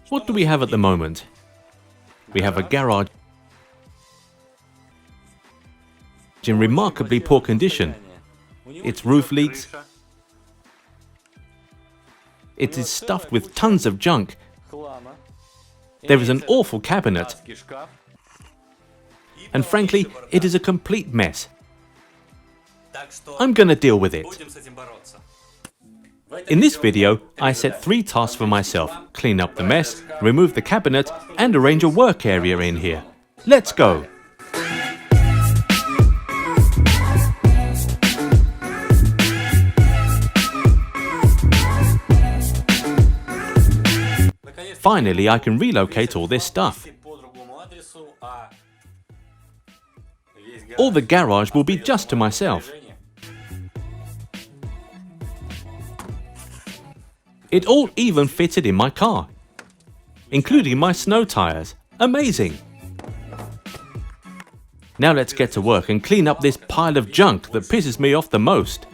What do we have at the moment? We have a garage in remarkably poor condition. Its roof leaks. It is stuffed with tons of junk. There is an awful cabinet. And frankly, it is a complete mess. I'm gonna deal with it. In this video, I set 3 tasks for myself: clean up the mess, remove the cabinet, and arrange a work area in here. Let's go! Finally, I can relocate all this stuff. All the garage will be just to myself. It all even fitted in my car, including my snow tires. Amazing! Now let's get to work and clean up this pile of junk that pisses me off the most.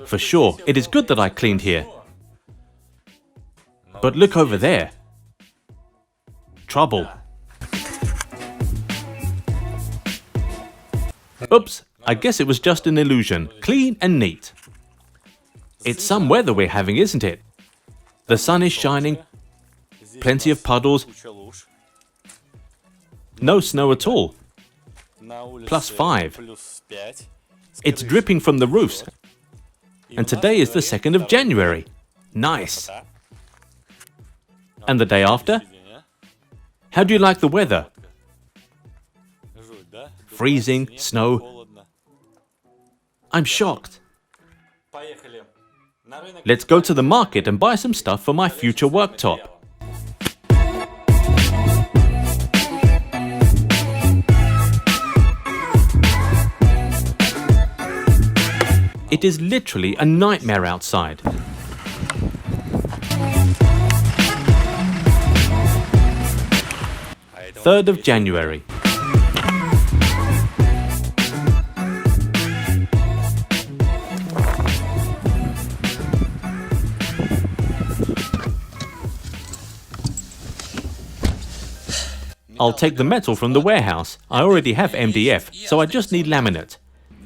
For sure, it is good that I cleaned here. But look over there. Trouble. Oops, I guess it was just an illusion. Clean and neat. It's some weather we're having, isn't it? The sun is shining, plenty of puddles, no snow at all. +5. It's dripping from the roofs. And today is the 2nd of January. Nice! And the day after? How do you like the weather? Freezing, snow. I'm shocked. Let's go to the market and buy some stuff for my future worktop. It is literally a nightmare outside. Third of January. I'll take the metal from the warehouse. I already have MDF, so I just need laminate.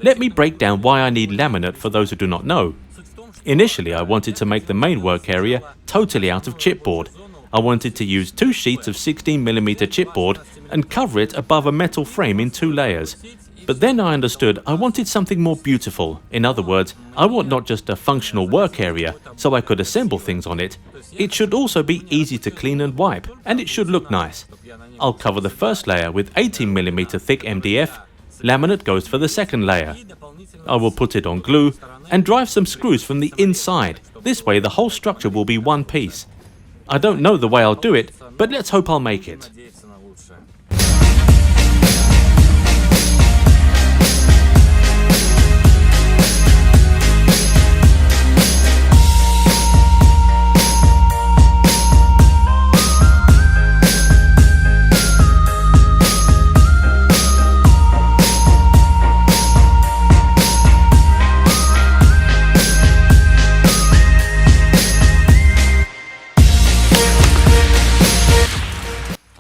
Let me break down why I need laminate for those who do not know. Initially, I wanted to make the main work area totally out of chipboard. I wanted to use 2 sheets of 16mm chipboard and cover it above a metal frame in 2 layers. But then I understood I wanted something more beautiful. In other words, I want not just a functional work area so I could assemble things on it. It should also be easy to clean and wipe, and it should look nice. I'll cover the first layer with 18mm thick MDF. Laminate goes for the second layer. I will put it on glue and drive some screws from the inside. This way the whole structure will be one piece. I don't know the way I'll do it, but let's hope I'll make it.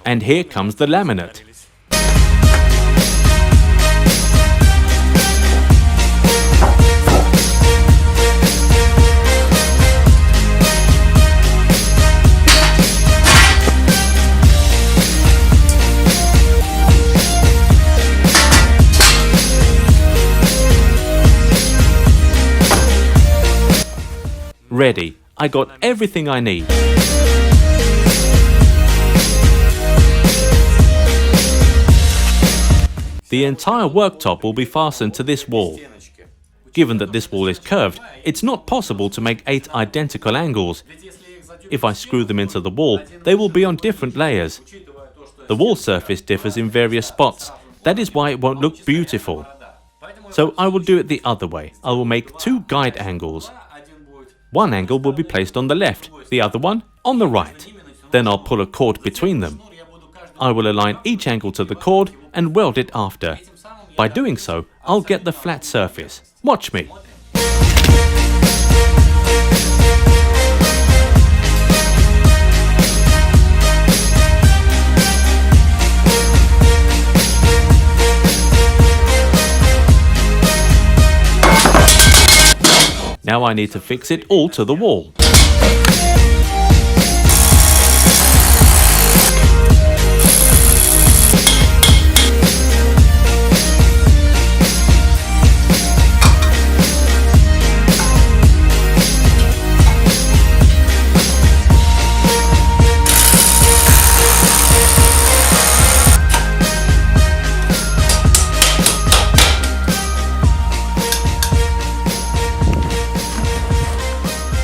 And here comes the laminate. Ready. I got everything I need. The entire worktop will be fastened to this wall. Given that this wall is curved, it's not possible to make 8 identical angles. If I screw them into the wall, they will be on different layers. The wall surface differs in various spots. That is why it won't look beautiful. So I will do it the other way. I will make 2 guide angles. One angle will be placed on the left, the other one on the right. Then I'll pull a cord between them. I will align each angle to the cord and weld it after. By doing so, I'll get the flat surface. Watch me. Now I need to fix it all to the wall.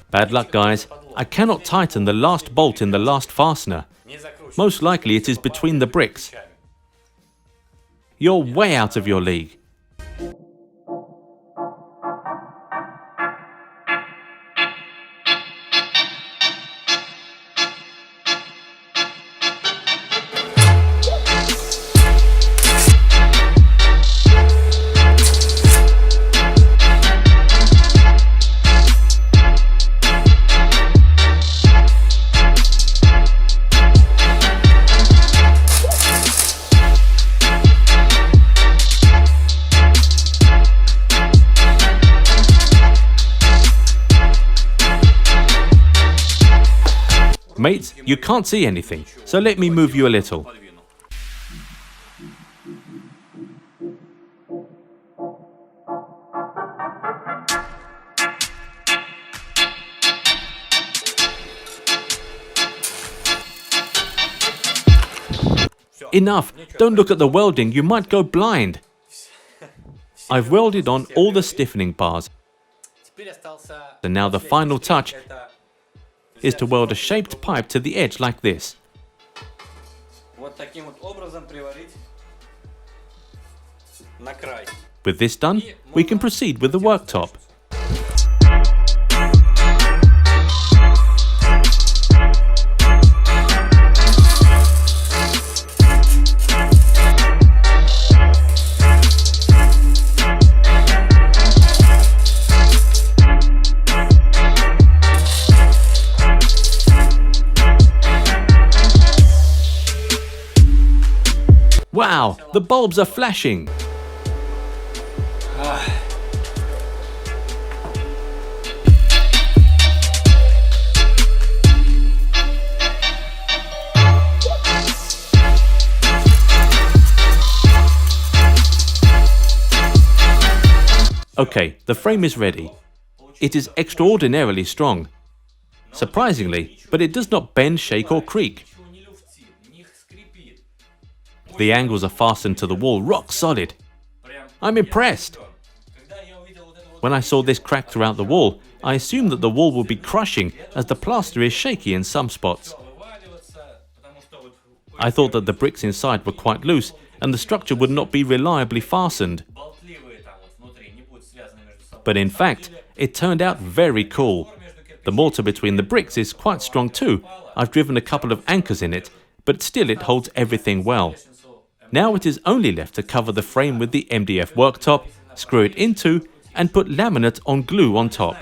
Bad luck, guys. I cannot tighten the last bolt in the last fastener. Most likely it is between the bricks. You're way out of your league. Mates, you can't see anything, so let me move you a little. Enough! Don't look at the welding, you might go blind. I've welded on all the stiffening bars. And now the final touch is to weld a shaped pipe to the edge like this. With this done, we can proceed with the worktop. Wow, the bulbs are flashing. Okay, the frame is ready. It is extraordinarily strong. Surprisingly, but it does not bend, shake or creak. The angles are fastened to the wall rock solid. I'm impressed. When I saw this crack throughout the wall, I assumed that the wall would be crushing as the plaster is shaky in some spots. I thought that the bricks inside were quite loose and the structure would not be reliably fastened. But in fact, it turned out very cool. The mortar between the bricks is quite strong too. I've driven a couple of anchors in it, but still it holds everything well. Now it is only left to cover the frame with the MDF worktop, screw it into, and put laminate on glue on top.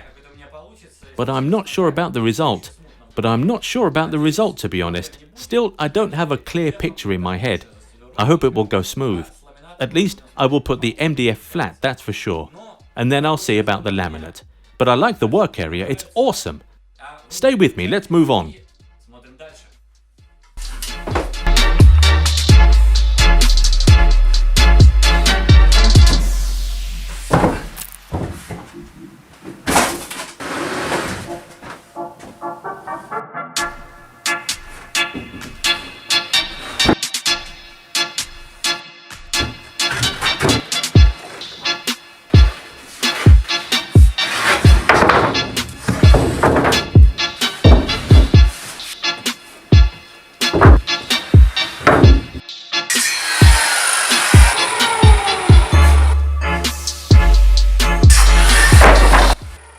But I'm not sure about the result. To be honest. Still, I don't have a clear picture in my head. I hope it will go smooth. At least, I will put the MDF flat, that's for sure. And then I'll see about the laminate. But I like the work area, it's awesome. Stay with me, let's move on.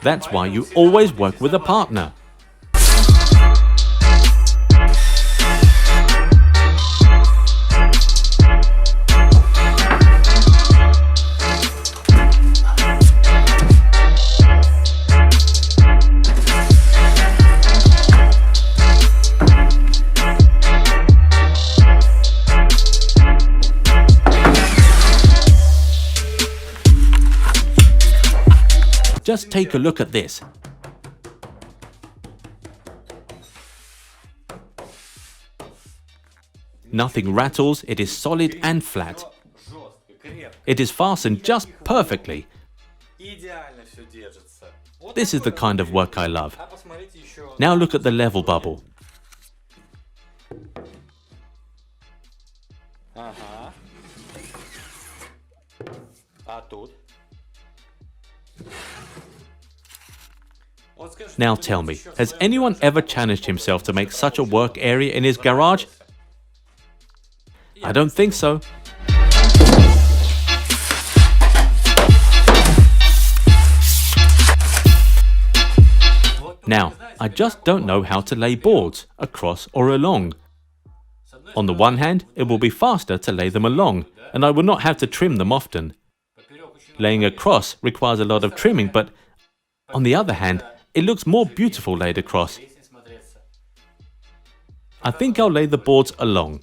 That's why you always work with a partner. Just take a look at this. Nothing rattles, it is solid and flat. It is fastened just perfectly. This is the kind of work I love. Now look at the level bubble. Now tell me, has anyone ever challenged himself to make such a work area in his garage? I don't think so. Now, I just don't know how to lay boards, across or along. On the one hand, it will be faster to lay them along, and I will not have to trim them often. Laying across requires a lot of trimming, but on the other hand, it looks more beautiful laid across. I think I'll lay the boards along.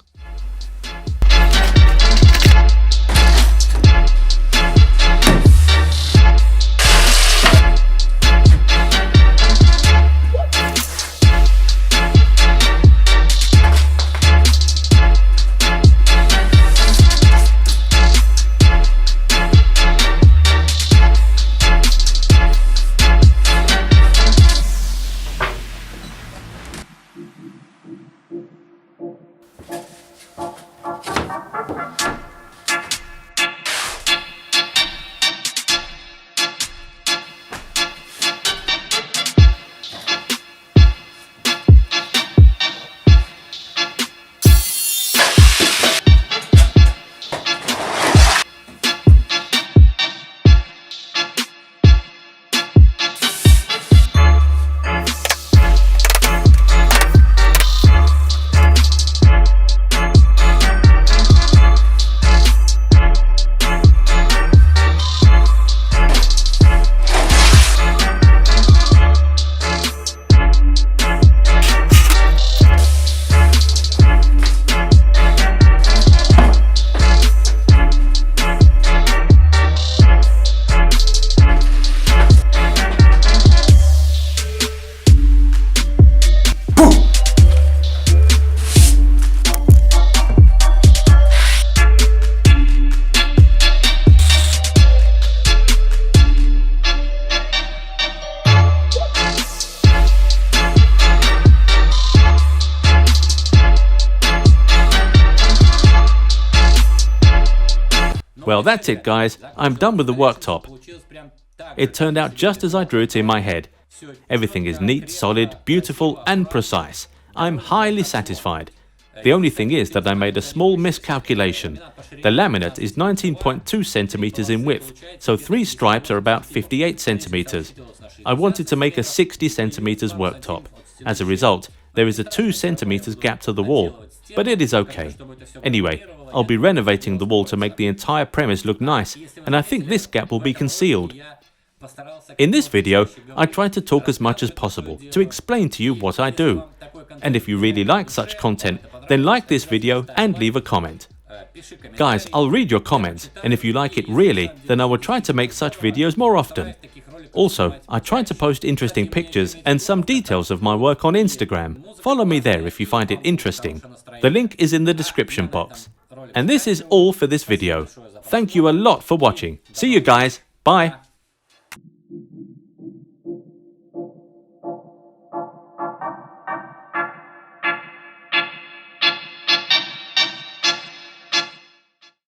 Well, that's it guys, I'm done with the worktop. It turned out just as I drew it in my head. Everything is neat, solid, beautiful and precise. I'm highly satisfied. The only thing is that I made a small miscalculation. The laminate is 19.2 centimeters in width, so 3 stripes are about 58 centimeters. I wanted to make a 60 centimeters worktop. As a result, there is a 2 centimeters gap to the wall, but it is okay. Anyway, I'll be renovating the wall to make the entire premise look nice, and I think this gap will be concealed. In this video, I tried to talk as much as possible to explain to you what I do. And if you really like such content, then like this video and leave a comment. Guys, I'll read your comments, and if you like it really, then I will try to make such videos more often. Also, I try to post interesting pictures and some details of my work on Instagram. Follow me there if you find it interesting. The link is in the description box. And this is all for this video. Thank you a lot for watching. See you guys. Bye.